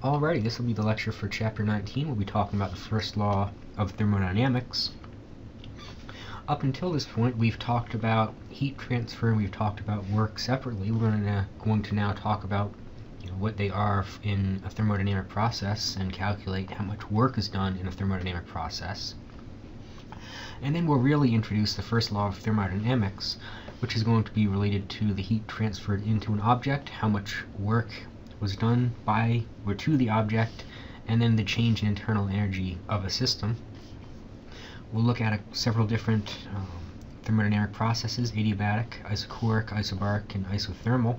Alrighty, this will be the lecture for Chapter 19. We'll be talking about the first law of thermodynamics. Up until this point, we've talked about heat transfer and we've talked about work separately. We're going to now talk about what they are in a thermodynamic process and calculate how much work is done in a thermodynamic process. And then we'll really introduce the first law of thermodynamics, which is going to be related to the heat transferred into an object, how much work was done by or to the object, and then the change in internal energy of a system. We'll look at several different thermodynamic processes: adiabatic, isochoric, isobaric, and isothermal.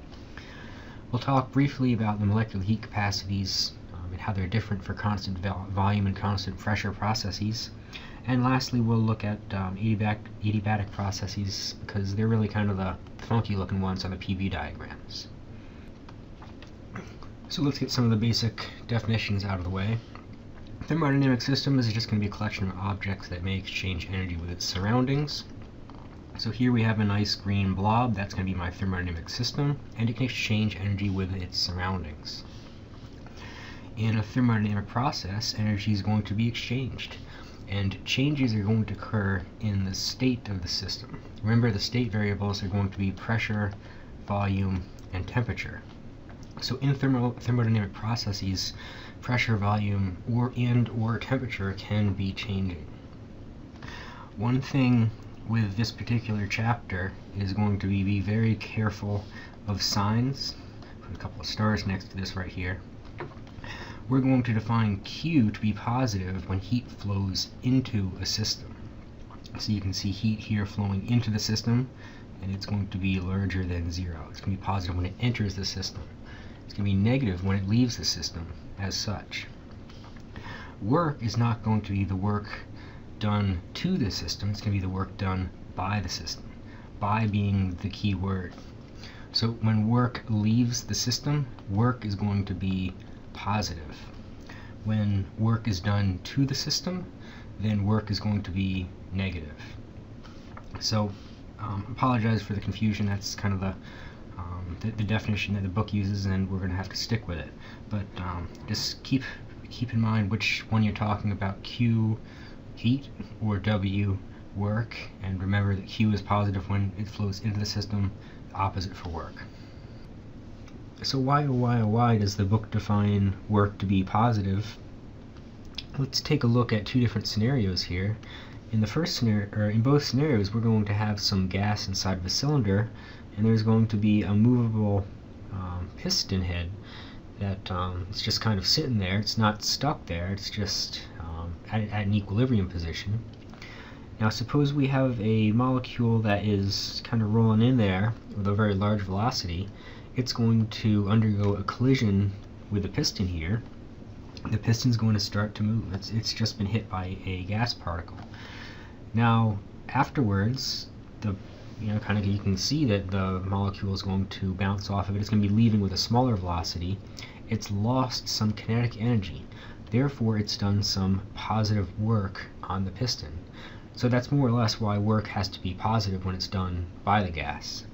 We'll talk briefly about the molecular heat capacities and how they're different for constant volume and constant pressure processes. And lastly, we'll look at adiabatic processes, because they're really kind of the funky looking ones on the PV diagrams. So let's get some of the basic definitions out of the way. A thermodynamic system is just going to be a collection of objects that may exchange energy with its surroundings. So here we have a nice green blob. That's going to be my thermodynamic system, and it can exchange energy with its surroundings. In a thermodynamic process, energy is going to be exchanged, and changes are going to occur in the state of the system. Remember, the state variables are going to be pressure, volume, and temperature. So in thermodynamic processes, pressure, volume, or temperature can be changing. One thing with this particular chapter is going to be very careful of signs. Put a couple of stars next to this right here. We're going to define Q to be positive when heat flows into a system. So you can see heat here flowing into the system, and it's going to be larger than 0. It's going to be positive when it enters the system. It's going to be negative when it leaves the system as such. Work is not going to be the work done to the system, it's going to be the work done by the system, by being the key word. So when work leaves the system, work is going to be positive. When work is done to the system, then work is going to be negative. So apologize for the confusion. That's kind of the definition that the book uses, and we're going to have to stick with it. But just keep in mind which one you're talking about: Q, heat, or W, work. And remember that Q is positive when it flows into the system, the opposite for work. So why does the book define work to be positive? Let's take a look at two different scenarios here. In the first scenario, or in both scenarios, we're going to have some gas inside of a cylinder, and there's going to be a movable piston head that it's just kind of sitting there. It's not stuck there, it's just at an equilibrium position. Now suppose we have a molecule that is kind of rolling in there with a very large velocity. It's going to undergo a collision with the piston here. The piston's going to start to move. It's just been hit by a gas particle. Now afterwards, you can see that the molecule is going to bounce off of it. It's going to be leaving with a smaller velocity. It's lost some kinetic energy. Therefore, it's done some positive work on the piston. So that's more or less why work has to be positive when it's done by the gas.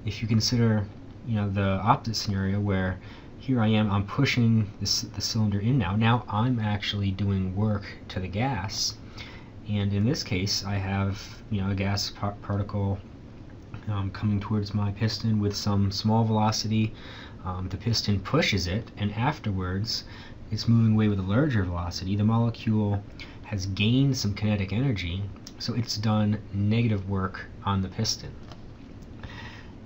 If you consider, the opposite scenario where here I'm pushing the cylinder in now. Now I'm actually doing work to the gas. And in this case, I have a gas particle coming towards my piston with some small velocity. The piston pushes it, and afterwards it's moving away with a larger velocity. The molecule has gained some kinetic energy, so it's done negative work on the piston.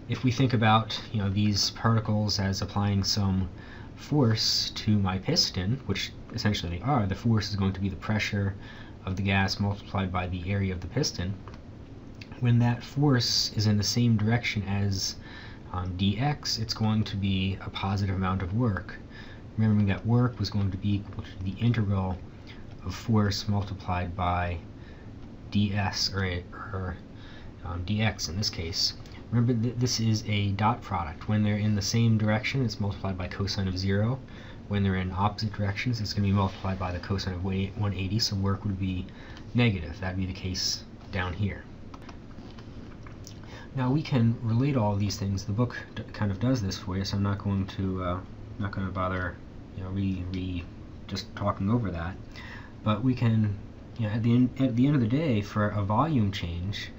If we think about these particles as applying some force to my piston, which essentially they are, the force is going to be the pressure of the gas multiplied by the area of the piston. When that force is in the same direction as dx, it's going to be a positive amount of work. Remembering that work was going to be equal to the integral of force multiplied by ds, or dx in this case. Remember that this is a dot product. When they're in the same direction, it's multiplied by cosine of 0. When they're in opposite directions, it's going to be multiplied by the cosine of 180, so work would be negative. That would be the case down here. Now we can relate all of these things. The book kind of does this for you, so I'm not going to bother just talking over that. But we can, at the end of the day, for a volume change,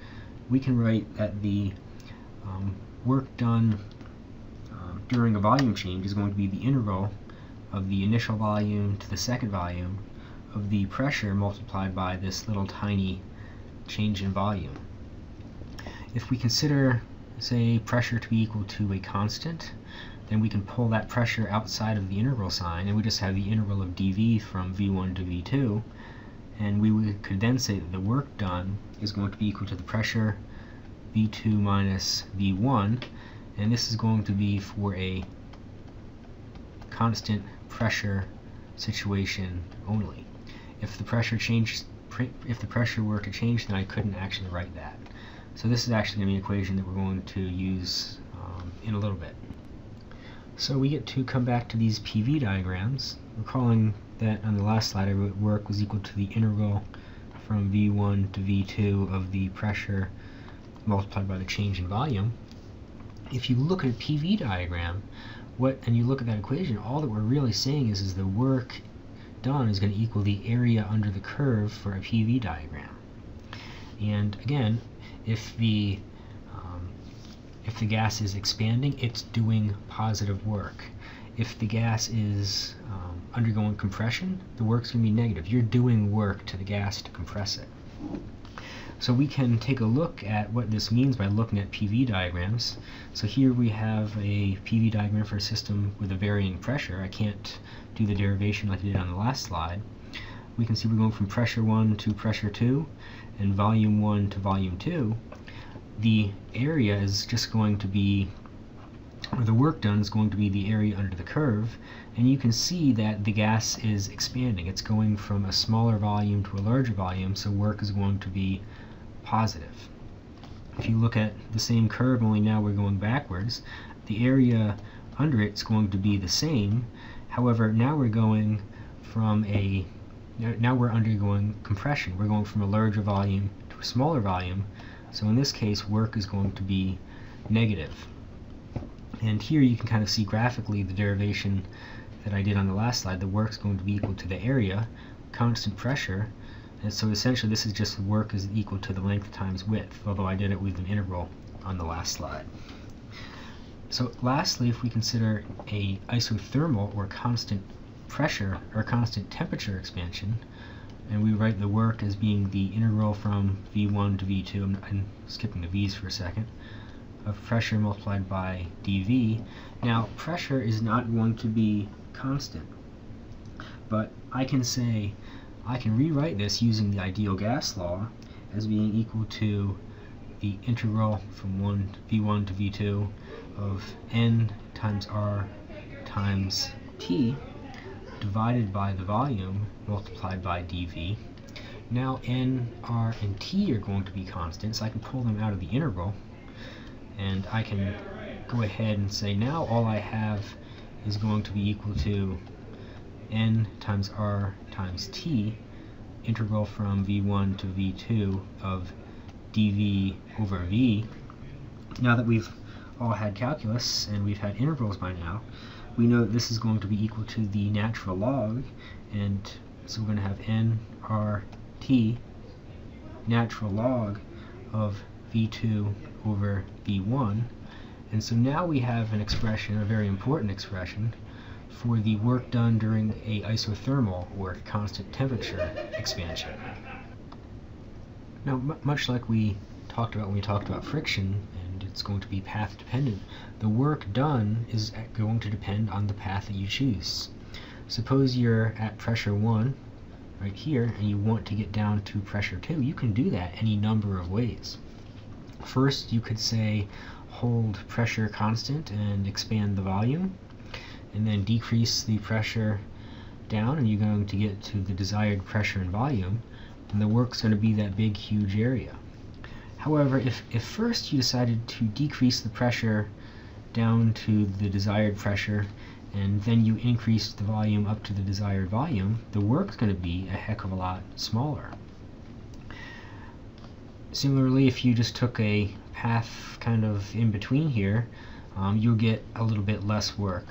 we can write that the work done during a volume change is going to be the integral of the initial volume to the second volume of the pressure multiplied by this little tiny change in volume. If we consider, say, pressure to be equal to a constant, then we can pull that pressure outside of the integral sign, and we just have the integral of dV from V1 to V2, and we could then say that the work done is going to be equal to the pressure V2 minus V1, and this is going to be for a constant pressure situation only. If the pressure were to change, then I couldn't actually write that. So this is actually going to be an equation that we're going to use in a little bit. So we get to come back to these PV diagrams, recalling that on the last slide I wrote work was equal to the integral from V1 to V2 of the pressure multiplied by the change in volume. If you look at a PV diagram, and you look at that equation, all that we're really saying is the work done is going to equal the area under the curve for a PV diagram. And again, if the gas is expanding, it's doing positive work. If the gas is undergoing compression, the work's going to be negative. You're doing work to the gas to compress it. So we can take a look at what this means by looking at PV diagrams. So here we have a PV diagram for a system with a varying pressure. I can't do the derivation like I did on the last slide. We can see we're going from pressure 1 to pressure 2 and volume 1 to volume 2. The area is just going to be, or the work done is going to be the area under the curve, and you can see that the gas is expanding. It's going from a smaller volume to a larger volume, so work is going to be positive. If you look at the same curve, only now we're going backwards, the area under it's going to be the same. However, now we're going from now we're undergoing compression. We're going from a larger volume to a smaller volume, so in this case work is going to be negative. And here you can kind of see graphically the derivation that I did on the last slide. The work is going to be equal to the area, constant pressure, and so essentially this is just work is equal to the length times width, although I did it with an integral on the last slide. So lastly, if we consider a isothermal or constant pressure or constant temperature expansion, and we write the work as being the integral from V1 to V2, I'm skipping the V's for a second, of pressure multiplied by dV. Now pressure is not going to be constant, but I can rewrite this using the ideal gas law as being equal to the integral from V1 to V2 of N times R times T divided by the volume multiplied by dV. Now N, R, and T are going to be constant, so I can pull them out of the integral, and I can go ahead and say now all I have is going to be equal to N times R times T, integral from V1 to V2 of dV over V. Now that we've all had calculus and we've had integrals by now, we know that this is going to be equal to the natural log, and so we're going to have nRT natural log of V2 over V1. And so now we have an expression, a very important expression, for the work done during a isothermal or constant temperature expansion. Now, much like we talked about when we talked about friction, and it's going to be path dependent, the work done is going to depend on the path that you choose. Suppose you're at pressure 1 right here and you want to get down to pressure 2. You can do that any number of ways. First, you could say hold pressure constant and expand the volume, and then decrease the pressure down, and you're going to get to the desired pressure and volume, and the work's going to be that big huge area. However, if first you decided to decrease the pressure down to the desired pressure and then you increase the volume up to the desired volume, the work's going to be a heck of a lot smaller. Similarly, if you just took a path kind of in between here, you'll get a little bit less work.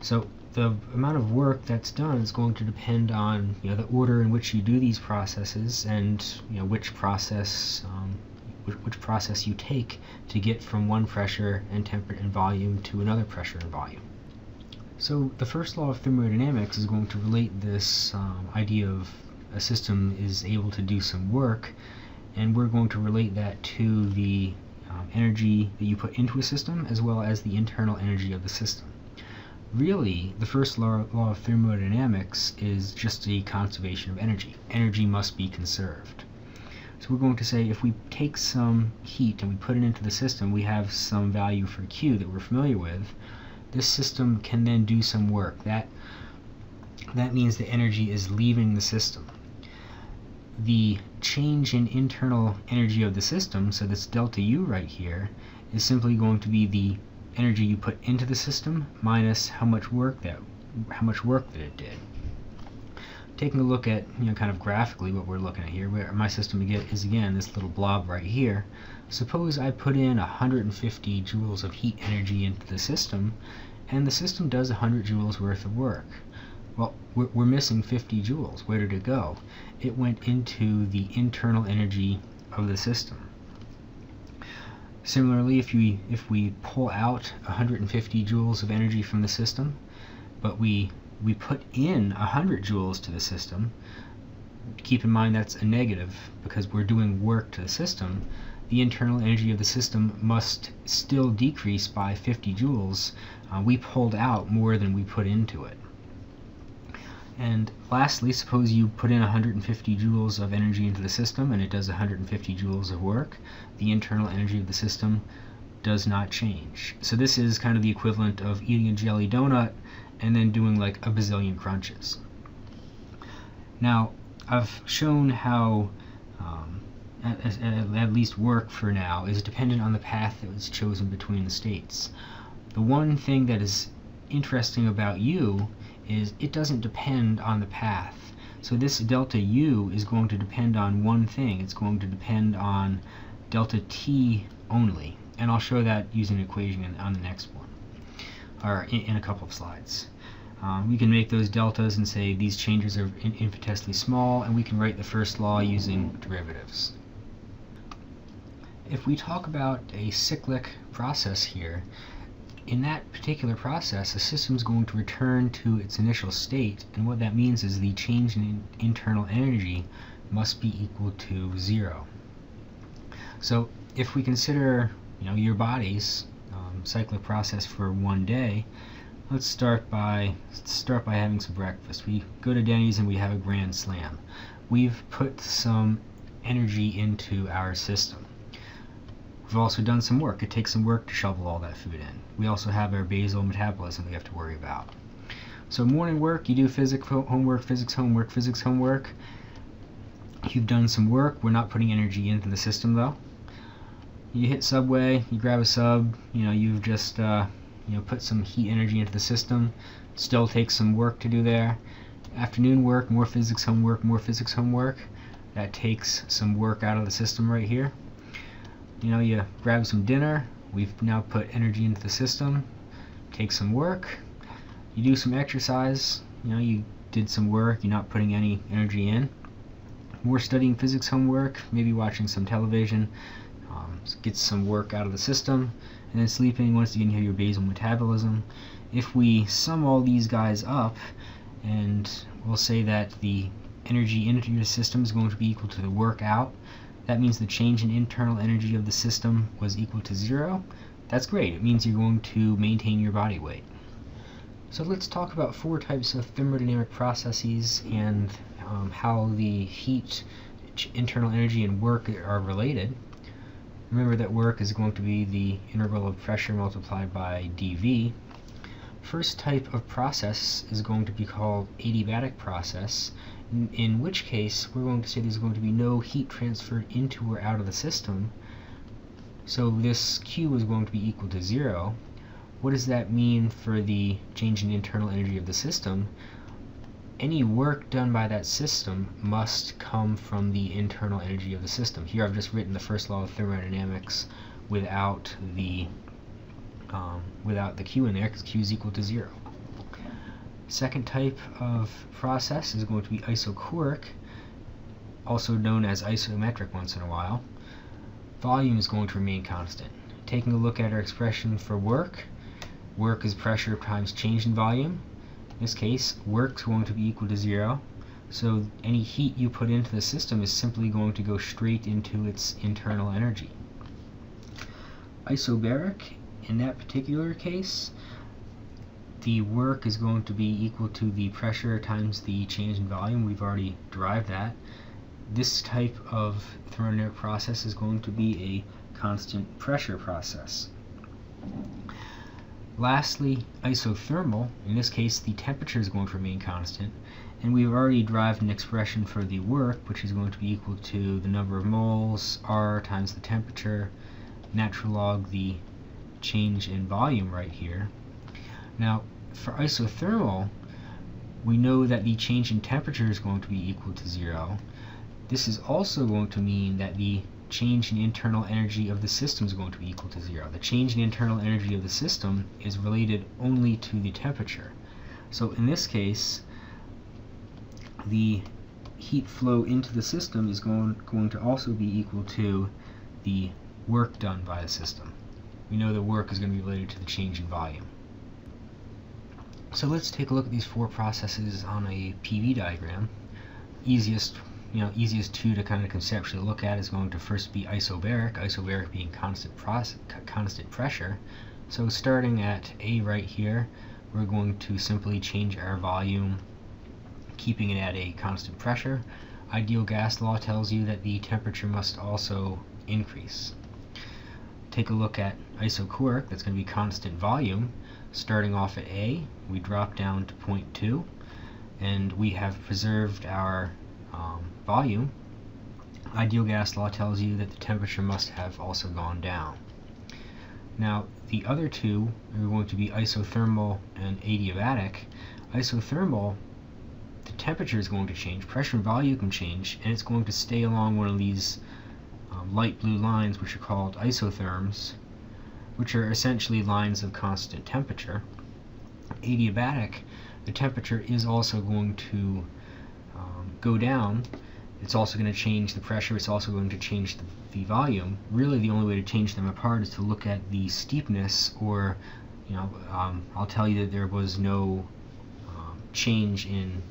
So the amount of work that's done is going to depend on the order in which you do these processes, and which process you take to get from one pressure and temperature and volume to another pressure and volume. So the first law of thermodynamics is going to relate this idea of a system is able to do some work, and we're going to relate that to the energy that you put into a system as well as the internal energy of the system. Really, the first law of thermodynamics is just a conservation of energy. Energy must be conserved. So we're going to say if we take some heat and we put it into the system, we have some value for Q that we're familiar with. This system can then do some work. That means the energy is leaving the system. The change in internal energy of the system, so this delta U right here, is simply going to be the energy you put into the system minus how much work that it did. Taking a look at kind of graphically what we're looking at here, where my system is again this little blob right here. Suppose I put in 150 joules of heat energy into the system, and the system does 100 joules worth of work. Well, we're missing 50 joules. Where did it go? It went into the internal energy of the system. Similarly, if we pull out 150 joules of energy from the system, but we put in 100 joules to the system, keep in mind that's a negative because we're doing work to the system, the internal energy of the system must still decrease by 50 joules. We pulled out more than we put into it. And lastly, suppose you put in 150 joules of energy into the system and it does 150 joules of work. The internal energy of the system does not change. So this is kind of the equivalent of eating a jelly donut and then doing like a bazillion crunches. Now, I've shown how at least work for now is dependent on the path that was chosen between the states. The one thing that is interesting about U is it doesn't depend on the path. So this delta U is going to depend on one thing. It's going to depend on delta T only. And I'll show that using an equation on the next one, or in a couple of slides. We can make those deltas and say these changes are infinitesimally small, and we can write the first law using derivatives. If we talk about a cyclic process here, in that particular process, a system is going to return to its initial state, and what that means is the change in internal energy must be equal to 0. So if we consider your body's cyclic process for one day, let's start by having some breakfast. We go to Denny's and we have a grand slam. We've put some energy into our system. We've also done some work. It takes some work to shovel all that food in. We also have our basal metabolism we have to worry about. So morning work, you do physics homework, physics homework, physics homework. You've done some work. We're not putting energy into the system though. You hit Subway, you grab a sub, you've just put some heat energy into the system. Still takes some work to do there. Afternoon work, more physics homework, more physics homework. That takes some work out of the system right here. You grab some dinner. We've now put energy into the system. Take some work. You do some exercise. You did some work. You're not putting any energy in. More studying physics homework. Maybe watching some television. Gets some work out of the system. And then sleeping. Once again, you have your basal metabolism. If we sum all these guys up, and we'll say that the energy into the system is going to be equal to the work out. That means the change in internal energy of the system was equal to 0. That's great. It means you're going to maintain your body weight. So let's talk about 4 types of thermodynamic processes and how the heat, internal energy, and work are related. Remember that work is going to be the integral of pressure multiplied by dV. First type of process is going to be called adiabatic process, in which case we're going to say there's going to be no heat transferred into or out of the system. So this Q is going to be equal to 0. What does that mean for the change in internal energy of the system? Any work done by that system must come from the internal energy of the system. Here I've just written the first law of thermodynamics without the Q in there, because Q is equal to 0. Second type of process is going to be isochoric, also known as isometric once in a while. Volume is going to remain constant. Taking a look at our expression for work is pressure times change in volume. In this case, work is going to be equal to 0, so any heat you put into the system is simply going to go straight into its internal energy. Isobaric, in that particular case, the work is going to be equal to the pressure times the change in volume. We've already derived that. This type of thermodynamic process is going to be a constant pressure process. Lastly, isothermal. In this case, the temperature is going to remain constant, and we've already derived an expression for the work, which is going to be equal to the number of moles, R times the temperature, natural log the change in volume right here. Now, for isothermal, we know that the change in temperature is going to be equal to 0. This is also going to mean that the change in internal energy of the system is going to be equal to 0. The change in internal energy of the system is related only to the temperature. So in this case, the heat flow into the system is going to also be equal to the work done by the system. We know the work is going to be related to the change in volume. So let's take a look at these four processes on a PV diagram. Easiest two to kind of conceptually look at is going to first be isobaric being constant pressure. So starting at A right here, we're going to simply change our volume, keeping it at a constant pressure. Ideal gas law tells you that the temperature must also increase. Take a look at isochoric, that's going to be constant volume. Starting off at A, we drop down to 0.2, and we have preserved our volume. Ideal gas law tells you that the temperature must have also gone down. Now, the other two are going to be isothermal and adiabatic. Isothermal, the temperature is going to change, pressure and volume can change, and it's going to stay along one of these light blue lines, which are called isotherms, which are essentially lines of constant temperature. Adiabatic, the temperature is also going to go down. It's also going to change the pressure, it's also going to change the volume. Really the only way to change them apart is to look at the steepness, or I'll tell you that there was no change in,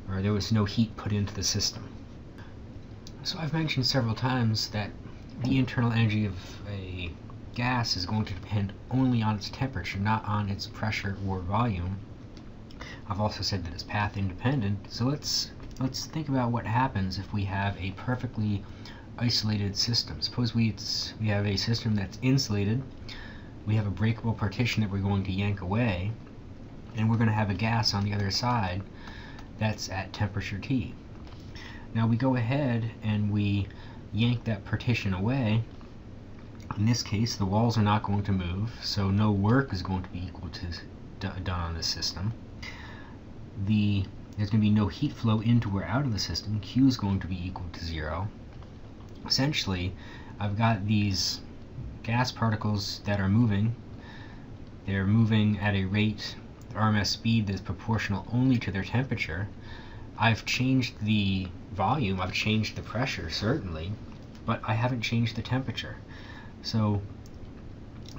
or there was no heat put into the system. So I've mentioned several times that the internal energy of a gas is going to depend only on its temperature, not on its pressure or volume. I've also said that it's path independent, so let's think about what happens if we have a perfectly isolated system. Suppose we have a system that's insulated, we have a breakable partition that we're going to yank away, and we're going to have a gas on the other side that's at temperature T. Now we go ahead and we yank that partition away. In this case, the walls are not going to move, so no work is going to be equal to done on this system. There's going to be no heat flow into or out of the system. Q is going to be equal to 0. Essentially, I've got these gas particles that are moving. They're moving at a rate, RMS speed, that's proportional only to their temperature. I've changed the volume, I've changed the pressure, certainly, but I haven't changed the temperature. So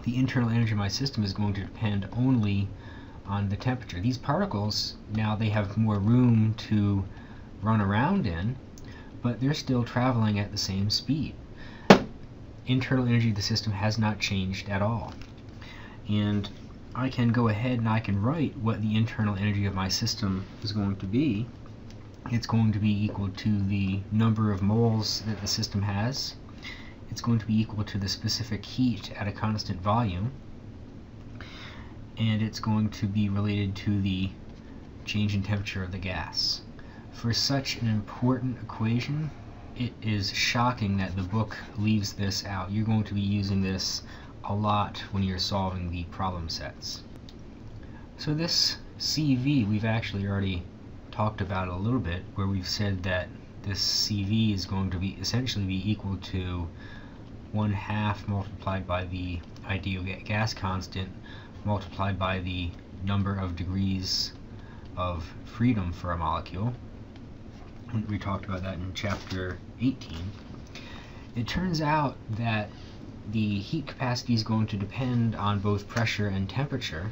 the internal energy of my system is going to depend only on the temperature. These particles, now they have more room to run around in, but they're still traveling at the same speed. Internal energy of the system has not changed at all. And I can go ahead and I can write what the internal energy of my system is going to be. It's going to be equal to the number of moles that the system has. It's going to be equal to the specific heat at a constant volume, and it's going to be related to the change in temperature of the gas. For such an important equation, it is shocking that the book leaves this out. You're going to be using this a lot when you're solving the problem sets. So this CV we've actually already talked about a little bit, where we've said that this CV is going to be essentially be equal to 1/2 multiplied by the ideal gas constant multiplied by the number of degrees of freedom for a molecule. We talked about that in chapter 18. It turns out that the heat capacity is going to depend on both pressure and temperature.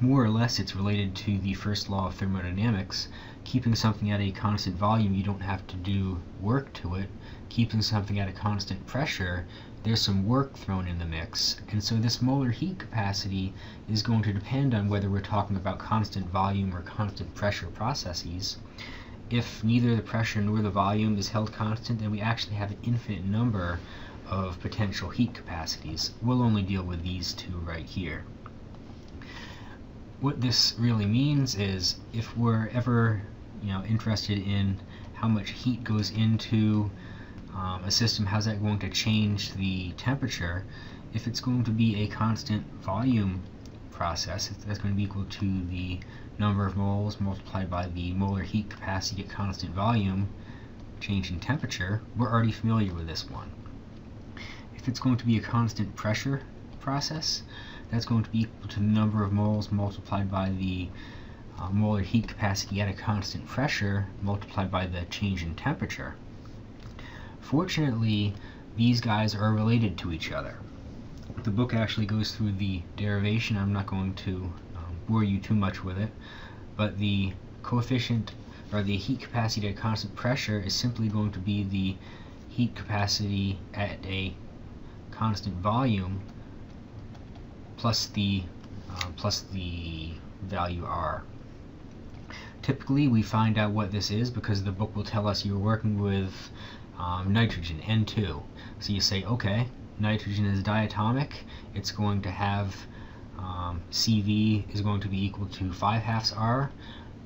More or less, it's related to the first law of thermodynamics. Keeping something at a constant volume, you don't have to do work to it. Keeping something at a constant pressure, there's some work thrown in the mix. And so this molar heat capacity is going to depend on whether we're talking about constant volume or constant pressure processes. If neither the pressure nor the volume is held constant, then we actually have an infinite number of potential heat capacities. We'll only deal with these two right here. What this really means is if we're ever interested in how much heat goes into a system, how's that going to change the temperature? If it's going to be a constant volume process, that's going to be equal to the number of moles multiplied by the molar heat capacity at constant volume, change in temperature, we're already familiar with this one. If it's going to be a constant pressure process, that's going to be equal to the number of moles multiplied by the molar heat capacity at a constant pressure multiplied by the change in temperature. Fortunately, these guys are related to each other. The book actually goes through the derivation. I'm not going to bore you too much with it, but the coefficient or the heat capacity at constant pressure is simply going to be the heat capacity at a constant volume plus the value R. Typically we find out what this is because the book will tell us you're working with nitrogen, N2. So you say, okay, nitrogen is diatomic, it's going to have CV is going to be equal to 5/2 R.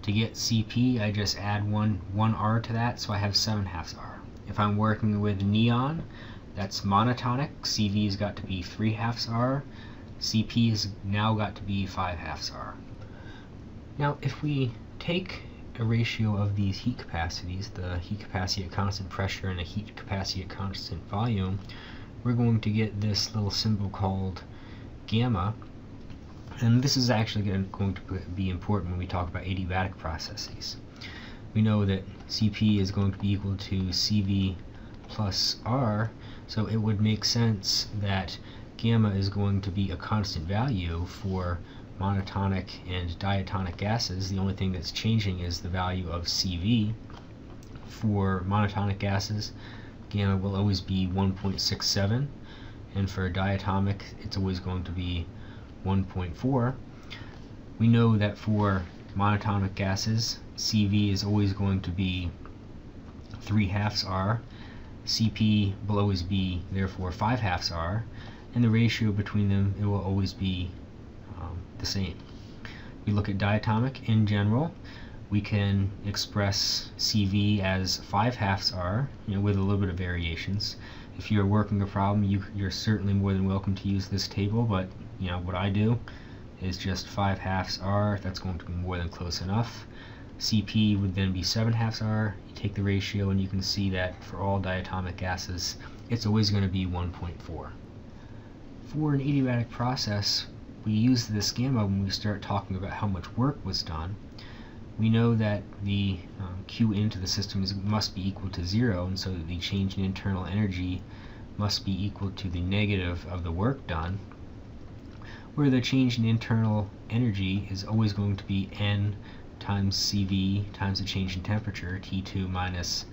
To get CP, I just add one R to that, so I have 7/2 R. If I'm working with neon, that's monotonic, CV has got to be 3/2 R. CP has now got to be 5/2 R. Now, if we take a ratio of these heat capacities, the heat capacity at constant pressure and the heat capacity at constant volume, we're going to get this little symbol called gamma. And this is actually going to be important when we talk about adiabatic processes. We know that CP is going to be equal to CV plus R, so it would make sense that gamma is going to be a constant value for monotonic and diatonic gases. The only thing that's changing is the value of CV. For monotonic gases, gamma will always be 1.67, and for diatomic, it's always going to be 1.4. We know that for monatomic gases, CV is always going to be 3/2 R. CP will always be therefore 5/2 R, and the ratio between them, it will always be the same. We look at diatomic in general. We can express CV as 5/2 R, with a little bit of variations. If you're working a problem, you're certainly more than welcome to use this table, but what I do is just 5/2 R. That's going to be more than close enough. CP would then be 7/2 R. You take the ratio and you can see that for all diatomic gases, it's always going to be 1.4. For an adiabatic process, we use this gamma when we start talking about how much work was done. We know that the Q into the system must be equal to 0, and so the change in internal energy must be equal to the negative of the work done, where the change in internal energy is always going to be N times CV times the change in temperature, T2 minus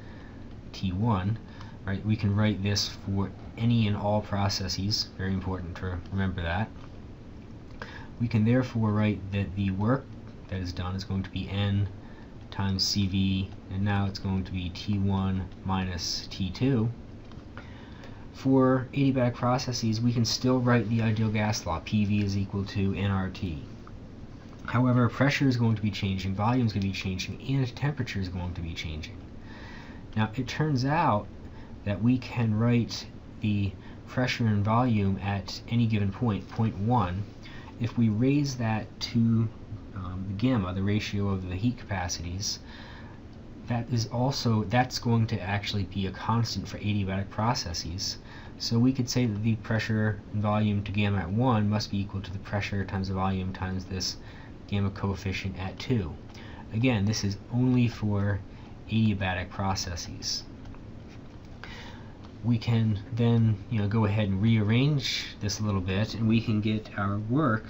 T1. Right? We can write this for any and all processes, very important to remember that. We can therefore write that the work that is done is going to be N times CV, and now it's going to be T1 minus T2. For adiabatic processes, we can still write the ideal gas law, PV is equal to nRT. However, pressure is going to be changing, volume is going to be changing, and temperature is going to be changing. Now, it turns out that we can write the pressure and volume at any given point, point 1, if we raise that to the gamma, the ratio of the heat capacities. That's going to actually be a constant for adiabatic processes. So we could say that the pressure and volume to gamma at 1 must be equal to the pressure times the volume times this gamma coefficient at 2. Again, this is only for adiabatic processes. We can then go ahead and rearrange this a little bit, and we can get our work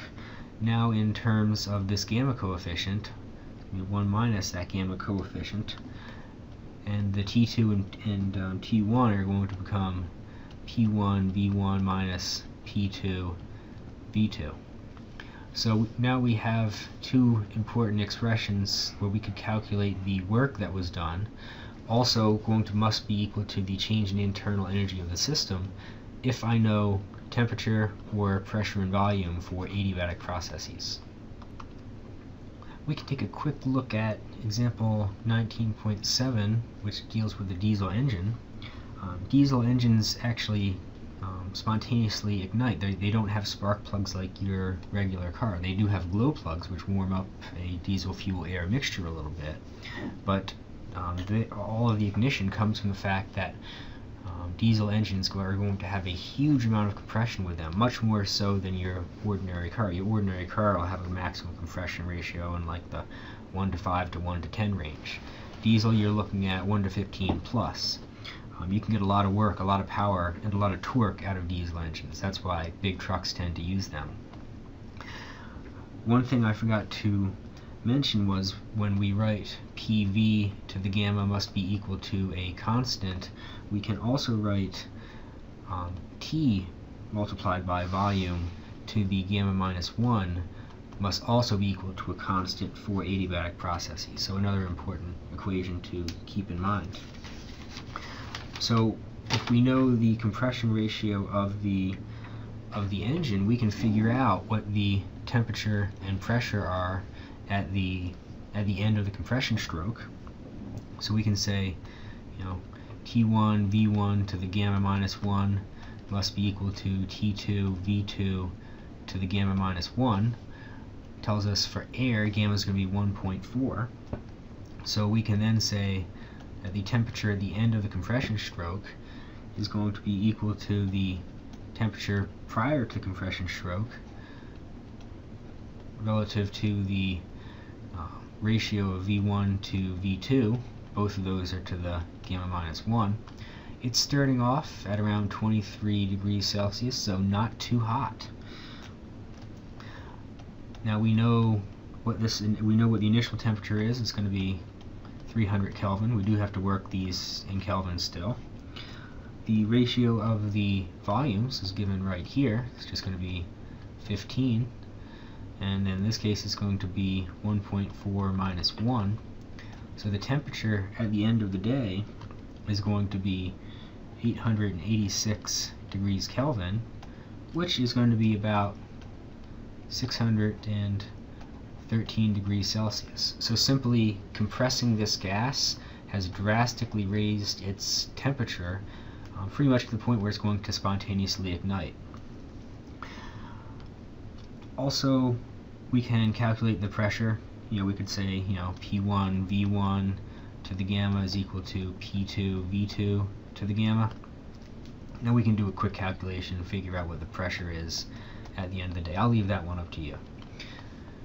now in terms of this gamma coefficient, 1 minus that gamma coefficient, and the T2 and T1 are going to become P1 V1 minus P2 V2. So now we have two important expressions where we could calculate the work that was done. Also must be equal to the change in internal energy of the system if I know temperature or pressure and volume for adiabatic processes. We can take a quick look at example 19.7, which deals with the diesel engine. Diesel engines actually spontaneously ignite. They don't have spark plugs like your regular car. They do have glow plugs which warm up a diesel fuel air mixture a little bit, but all of the ignition comes from the fact that diesel engines are going to have a huge amount of compression with them, much more so than your ordinary car. Your ordinary car will have a maximum compression ratio in like the 1 to 5 to 1 to 10 range. Diesel, you're looking at 1 to 15 plus. You can get a lot of work, a lot of power, and a lot of torque out of diesel engines. That's why big trucks tend to use them. One thing I forgot to mention was when we write PV to the gamma must be equal to a constant, we can also write T multiplied by volume to the gamma minus 1 must also be equal to a constant for adiabatic processes. So another important equation to keep in mind. So if we know the compression ratio of the engine, we can figure out what the temperature and pressure are at the end of the compression stroke. So we can say, T1 V1 to the gamma minus 1 must be equal to T2 V2 to the gamma minus 1. Tells us for air, gamma is going to be 1.4. So we can then say that the temperature at the end of the compression stroke is going to be equal to the temperature prior to compression stroke relative to the ratio of V1 to V2. Both of those are to the gamma minus 1. It's starting off at around 23 degrees Celsius, so not too hot. Now we know what the initial temperature is. It's going to be 300 Kelvin. We do have to work these in Kelvin still. The ratio of the volumes is given right here. It's just going to be 15, and in this case it's going to be 1.4 minus 1. So the temperature at the end of the day is going to be 886 degrees Kelvin, which is going to be about 613 degrees Celsius. So simply compressing this gas has drastically raised its temperature pretty much to the point where it's going to spontaneously ignite. Also, we can calculate the pressure. We could say, P1 V1 to the gamma is equal to P2 V2 to the gamma. Now we can do a quick calculation and figure out what the pressure is at the end of the day. I'll leave that one up to you.